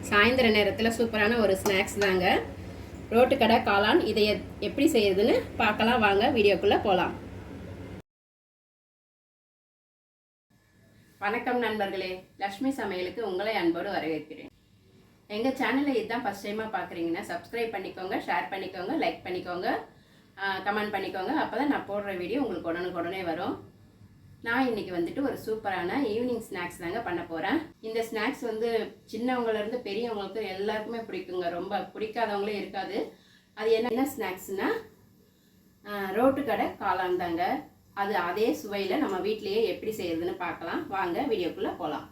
சாயந்தர நேரத்தில் சூப்பரான ஒரு ஸ்நாக்ஸ் தாங்க ரோட்டு கடை காளான். இதை எப்படி செய்யறதுன்னு பார்க்கலாம் வாங்க, வீடியோக்குள்ளே போகலாம். வணக்கம் நண்பர்களே, லக்ஷ்மி சமையலுக்கு உங்களை அன்போடு வரவேற்கிறேன். எங்கள் சேனலை இதுதான் ஃபஸ்ட் டைமாக பார்க்குறீங்கன்னா சப்ஸ்கிரைப் பண்ணிக்கோங்க, ஷேர் பண்ணிக்கோங்க, லைக் பண்ணிக்கோங்க, கமெண்ட் பண்ணிக்கோங்க. அப்போ தான் நான் போடுற வீடியோ உங்களுக்கு உடனுக்குடனே வரும். நான் இன்றைக்கி வந்துட்டு ஒரு சூப்பரான ஈவினிங் ஸ்நாக்ஸ் தாங்க பண்ண போகிறேன். இந்த ஸ்நாக்ஸ் வந்து சின்னவங்கலேருந்து பெரியவங்களுக்கு எல்லாருக்குமே பிடிக்குங்க, ரொம்ப பிடிக்காதவங்களே இருக்காது. அது என்ன ஸ்நாக்ஸ்னால் ரோட்டு கடை காளான் தாங்க. அது அதே சுவையில் நம்ம வீட்டிலையே எப்படி செய்யறதுன்னு பார்க்கலாம் வாங்க, வீடியோக்குள்ளே போகலாம்.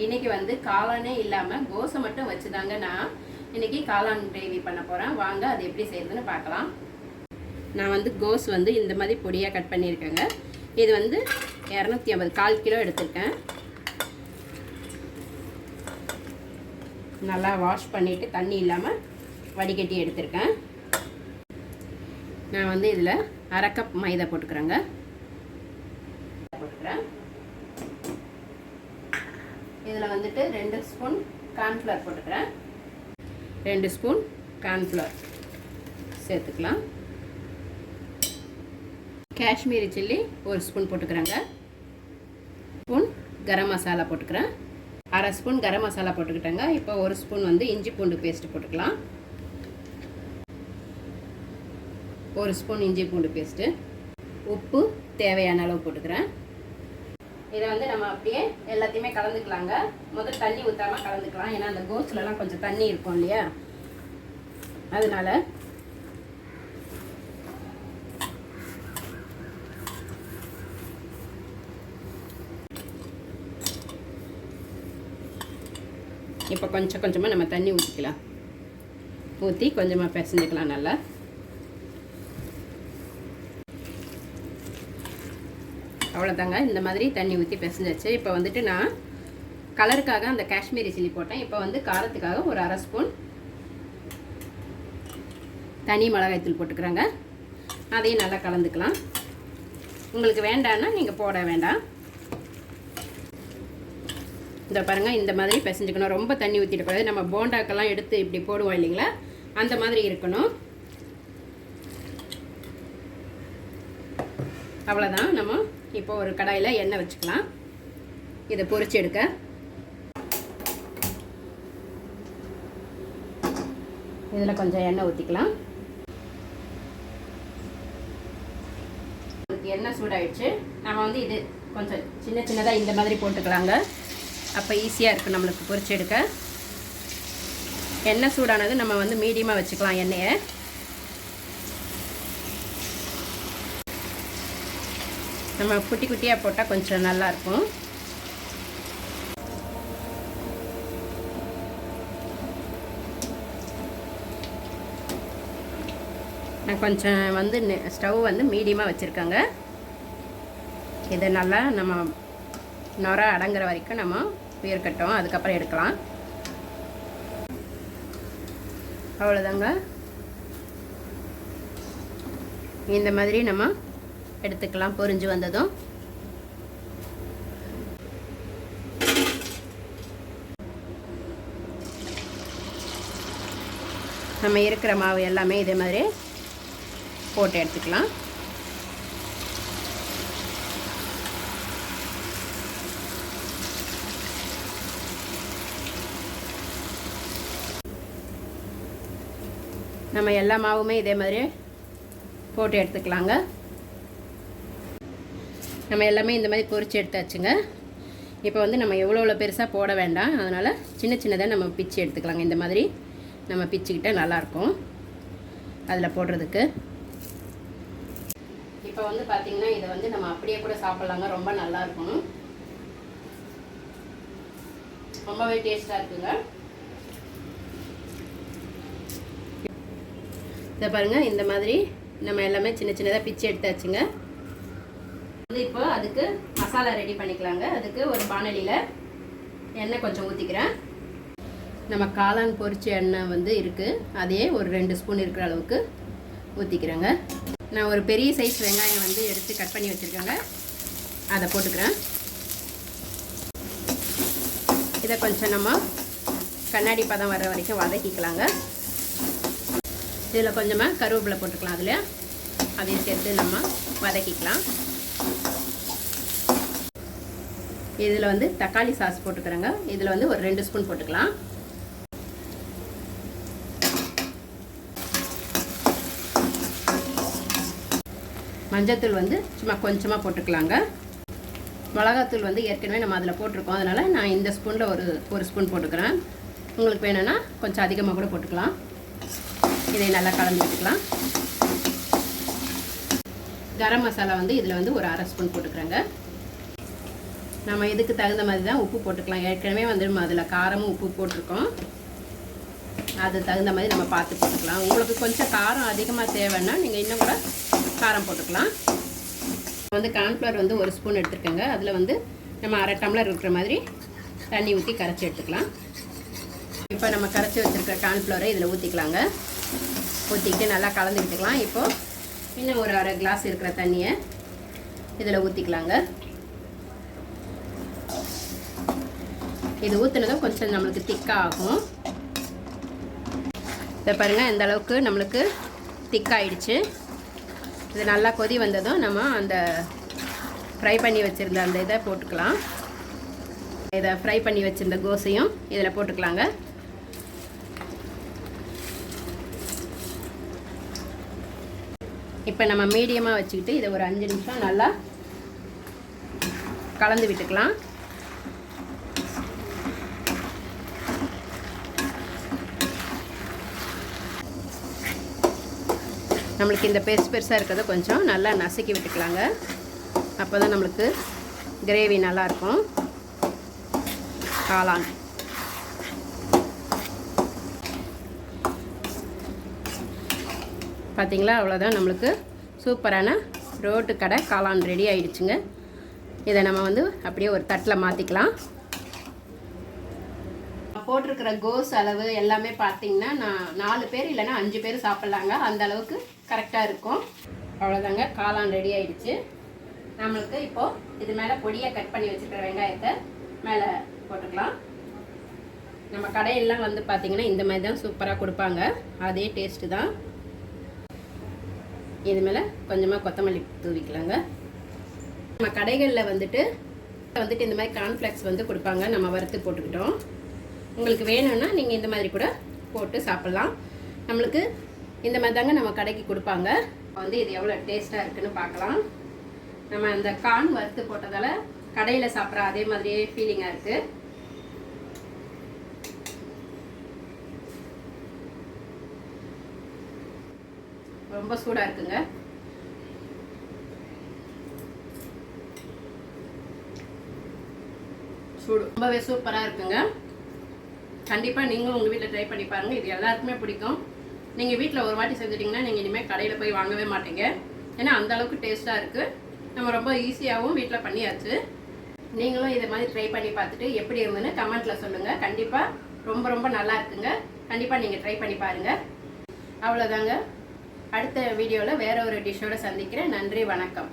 இன்றைக்கி வந்து காளானே இல்லாமல் கோஸை மட்டும் வச்சு தாங்க நான் இன்றைக்கி காளான் கிரேவி பண்ண போகிறேன். வாங்க அது எப்படி செய்யறதுன்னு பார்க்கலாம். நான் வந்து கோஸ் வந்து இந்த மாதிரி பொடியாக கட் பண்ணியிருக்கேங்க. இது வந்து 250 1/4 கிலோ எடுத்திருக்கேன். நல்லா வாஷ் பண்ணிவிட்டு தண்ணி இல்லாமல் வடிகட்டி எடுத்திருக்கேன். நான் வந்து இதில் 1/2 கப் மைதா போட்டுக்கிறேங்க. இதில் வந்துட்டு 2 ஸ்பூன் கார்ன்ஃப்ளவர் போட்டுக்கிறேன். 2 ஸ்பூன் கார்ன்ஃப்ளவர் சேர்த்துக்கலாம். காஷ்மீரி சில்லி 1 ஸ்பூன் போட்டுக்கிறேங்க. ஸ்பூன் கரம் மசாலா போட்டுக்கிறேன். 1/2 ஸ்பூன் கரம் மசாலா போட்டுக்கிட்டேங்க. இப்போ 1 ஸ்பூன் வந்து இஞ்சி பூண்டு பேஸ்ட்டு போட்டுக்கலாம். 1 ஸ்பூன் இஞ்சி பூண்டு பேஸ்ட்டு, உப்பு தேவையான அளவு போட்டுக்கிறேன். இதை வந்து நம்ம அப்படியே எல்லாத்தையுமே கலந்துக்கலாங்க. முதல் தண்ணி ஊற்றாமல் கலந்துக்கலாம், ஏன்னா அந்த கோஸ்லலாம் கொஞ்சம் தண்ணி இருக்கும் இல்லையா, அதனால இப்போ கொஞ்சம் கொஞ்சமாக நம்ம தண்ணி ஊற்றிக்கலாம். ஊற்றி கொஞ்சமாக பிசைஞ்சிக்கலாம் நல்லா. அவ்வளோதாங்க, இந்த மாதிரி தண்ணி ஊற்றி பிசைஞ்சாச்சு. இப்போ வந்துட்டு நான் கலருக்காக அந்த காஷ்மீரி சில்லி போட்டேன். இப்போ வந்து காரத்துக்காக ஒரு 1/2 ஸ்பூன் தனி மிளகாய்த்தூள் போட்டுக்கிறேங்க. அதையும் நல்லா கலந்துக்கலாம். உங்களுக்கு வேண்டான்னா நீங்கள் போட வேண்டாம். இந்த பாருங்கள், இந்த மாதிரி பிசைஞ்சுக்கணும். ரொம்ப தண்ணி ஊற்றிடக்கூடாது. நம்ம போண்டாக்கெல்லாம் எடுத்து இப்படி போடுவோம் இல்லைங்களா, அந்த மாதிரி இருக்கணும். அவ்வளோதான். நம்ம இப்போ ஒரு கடாயில் எண்ணெய் வச்சுக்கலாம். இதை பொரிச்சு எடுக்க இதில் கொஞ்சம் எண்ணெய் ஊற்றிக்கலாம். எண்ணெய் சூடாயிடுச்சு. நம்ம வந்து இது கொஞ்சம் சின்ன சின்னதாக இந்த மாதிரி போட்டுக்கலாங்க. அப்போ ஈஸியாக இருக்குது நம்மளுக்கு பொரிச்சு எடுக்க. எண்ணெய் சூடானது நம்ம வந்து மீடியமாக வச்சுக்கலாம் எண்ணெயை. நம்ம குட்டி குட்டியாக போட்டால் கொஞ்சம் நல்லாயிருக்கும். நான் கொஞ்சம் வந்து ஸ்டவ் வந்து மீடியமாக வச்சுருக்கேங்க. இதை நல்லா நம்ம நொரை அடங்குற வரைக்கும் நம்ம இருக்கட்டும், அதுக்கப்புறம் எடுக்கலாம். அவ்வளோதாங்க, இந்த மாதிரி நம்ம எடுத்துக்கலாம். பொரிஞ்சு வந்ததும் நம்ம இருக்கிற மாவு எல்லாமே இதே மாதிரி போட்டு எடுத்துக்கலாம். நம்ம எல்லா மாவுமே இதே மாதிரி போட்டு எடுத்துக்கலாங்க. நம்ம எல்லாமே இந்த மாதிரி பொரிச்சு எடுத்தாச்சுங்க. இப்போ வந்து நம்ம எவ்வளோ பெருசாக போட வேண்டாம், அதனால் சின்ன சின்னதாக நம்ம பிச்சு எடுத்துக்கலாங்க. இந்த மாதிரி நம்ம பிச்சுக்கிட்டால் நல்லாயிருக்கும் அதில் போடுறதுக்கு. இப்போ வந்து பார்த்திங்கன்னா இதை வந்து நம்ம அப்படியே கூட சாப்பிட்லாங்க. ரொம்ப நல்லாயிருக்கும், ரொம்பவே டேஸ்ட்டாக இருக்குங்க. இதை பாருங்கள், இந்த மாதிரி நம்ம எல்லாமே சின்ன சின்னதாக பிச்சு எடுத்தாச்சுங்க. இப்போ அதுக்கு மசாலா ரெடி பண்ணிக்கலாங்க. அதுக்கு ஒரு பானலியில் எண்ணெய் கொஞ்சம் ஊற்றிக்கிறேன். நம்ம காளான் பொரிச்ச எண்ணெய் வந்து இருக்குது, அதே ஒரு 2 ஸ்பூன் இருக்கிற அளவுக்கு ஊற்றிக்கிறேங்க. நான் ஒரு பெரிய சைஸ் வெங்காயம் வந்து எடுத்து கட் பண்ணி வச்சுருக்கேங்க, அதை போட்டுக்கிறேன். இதை கொஞ்சம் நம்ம கண்ணாடி பதம் வர வரைக்கும் வதக்கிக்கலாங்க. இதில் கொஞ்சமாக கருவேப்பிலை போட்டுக்கலாம். அதில் அதையும் சேர்த்து நம்ம வதக்கிக்கலாம். இதில் வந்து தக்காளி சாஸ் போட்டுக்கிறேங்க. இதில் வந்து ஒரு 2 ஸ்பூன் போட்டுக்கலாம். மஞ்சத்தூள் வந்து சும்மா கொஞ்சமாக போட்டுக்கலாங்க. மிளகாத்தூள் வந்து ஏற்கனவே நம்ம அதில் போட்டிருக்கோம். அதனால் நான் இந்த ஸ்பூனில் ஒரு ஸ்பூன் போட்டுக்கிறேன். உங்களுக்கு வேணும்னா கொஞ்சம் அதிகமாக கூட போட்டுக்கலாம். இதை நல்லா கலந்து விட்டுக்கலாம். கரம் மசாலா வந்து இதில் வந்து ஒரு 1/2 ஸ்பூன் போட்டுக்கிறேங்க. நம்ம இதுக்கு தகுந்த மாதிரி தான் உப்பு போட்டுக்கலாம். ஏற்கனவே வந்து நம்ம அதில் காரமும் உப்பு போட்டிருக்கோம். அது தகுந்த மாதிரி நம்ம பார்த்து போட்டுக்கலாம். உங்களுக்கு கொஞ்சம் காரம் அதிகமாக தேவைன்னா நீங்கள் இன்னும் கூட காரம் போட்டுக்கலாம். வந்து கார்ன்ஃப்ளவர் வந்து 1 ஸ்பூன் எடுத்துருக்கேங்க. அதில் வந்து நம்ம 1/2 டம்ளர் இருக்கிற மாதிரி தண்ணி ஊற்றி கரைச்சி எடுத்துக்கலாம். இப்போ நம்ம கரைச்சி வச்சுருக்கிற கார்ன்ஃப்ளவரை இதில் ஊற்றிக்கலாங்க. ஊற்றிக்கிட்டு நல்லா கலந்து விட்டுக்கலாம். இப்போது இன்னும் ஒரு 1/2 கிளாஸ் இருக்கிற தண்ணியை இதில் ஊற்றிக்கலாங்க. இது ஊற்றுனதும் கொஞ்சம் நம்மளுக்கு திக்காக ஆகும். இதை பாருங்கள், இந்த அளவுக்கு நம்மளுக்கு திக்காயிடுச்சு. இது நல்லா கொதி வந்ததும் நம்ம அந்த ஃப்ரை பண்ணி வச்சுருந்த அந்த இதை போட்டுக்கலாம். இதை ஃப்ரை பண்ணி வச்சுருந்த கோஸையும் இதில் போட்டுக்கலாங்க. இப்போ நம்ம மீடியமாக வச்சுக்கிட்டு இதை ஒரு 5 நிமிஷம் நல்லா கலந்து விட்டுக்கலாம். நம்மளுக்கு இந்த பெருசாக இருக்கிறத கொஞ்சம் நல்லா நசுக்கி விட்டுக்கலாங்க. அப்போ தான் நம்மளுக்கு கிரேவி நல்லாயிருக்கும். காளான் பார்த்திங்களா, அவ்வளோதான். நம்மளுக்கு சூப்பரான ரோட்டு கடை காளான் ரெடி ஆகிடுச்சுங்க. இதை நம்ம வந்து அப்படியே ஒரு தட்டில் மாற்றிக்கலாம். போட்டிருக்கிற கோஸ் அளவு எல்லாமே பார்த்திங்கன்னா நான் 4 பேர் இல்லைன்னா 5 பேர் சாப்பிட்லாங்க. அந்த அளவுக்கு கரெக்டாக இருக்கும். அவ்வளோதாங்க, காளான் ரெடி ஆகிடுச்சு. நம்மளுக்கு இப்போது இது மேலே பொடியாக கட் பண்ணி வச்சுருக்கிற வெங்காயத்தை மேலே போட்டுக்கலாம். நம்ம கடையெல்லாம் வந்து பார்த்திங்கன்னா இந்த மாதிரி தான் சூப்பராக கொடுப்பாங்க. அதே டேஸ்ட்டு தான். இது மேலே கொஞ்சமாக கொத்தமல்லி தூவிக்கலாங்க. நம்ம கடைகளில் வந்துட்டு இந்த மாதிரி கார்ன்ஃப்ளெக்ஸ் வந்து கொடுப்பாங்க. நம்ம வறுத்து போட்டுக்கிட்டோம். உங்களுக்கு வேணும்னா நீங்கள் இந்த மாதிரி கூட போட்டு சாப்பிட்லாம். நம்மளுக்கு இந்த மாதிரி தாங்க நம்ம கடைக்கு கொடுப்பாங்க. வந்து இது எவ்வளோ டேஸ்ட்டாக இருக்குன்னு பார்க்கலாம். நம்ம அந்த கார்ன் வறுத்து போட்டதால் கடையில் சாப்பிட்ற அதே மாதிரியே ஃபீலிங்காக இருக்குது. ரொம்ப சூடாக இருக்குங்க. சூடு ரொம்பவே சூப்பராக இருக்குங்க. கண்டிப்பாக நீங்களும் உங்கள் வீட்டில் ட்ரை பண்ணி பாருங்கள். இது எல்லாருக்குமே பிடிக்கும். நீங்கள் வீட்டில் ஒரு வாட்டி செஞ்சுட்டிங்கன்னா நீங்கள் இனிமேல் கடையில் போய் வாங்கவே மாட்டீங்க. ஏன்னா அந்தளவுக்கு டேஸ்ட்டாக இருக்குது. நம்ம ரொம்ப ஈஸியாகவும் வீட்டில் பண்ணியாச்சு. நீங்களும் இதை மாதிரி ட்ரை பண்ணி பார்த்துட்டு எப்படி இருந்துன்னு கமெண்ட்டில் சொல்லுங்கள். கண்டிப்பாக ரொம்ப ரொம்ப நல்லா இருக்குங்க. கண்டிப்பாக நீங்கள் ட்ரை பண்ணி பாருங்கள். அவ்வளோதாங்க. அடுத்த வீடியோவில் வேறு ஒரு டிஷ்ஷோடு சந்திக்கிறேன். நன்றி, வணக்கம்.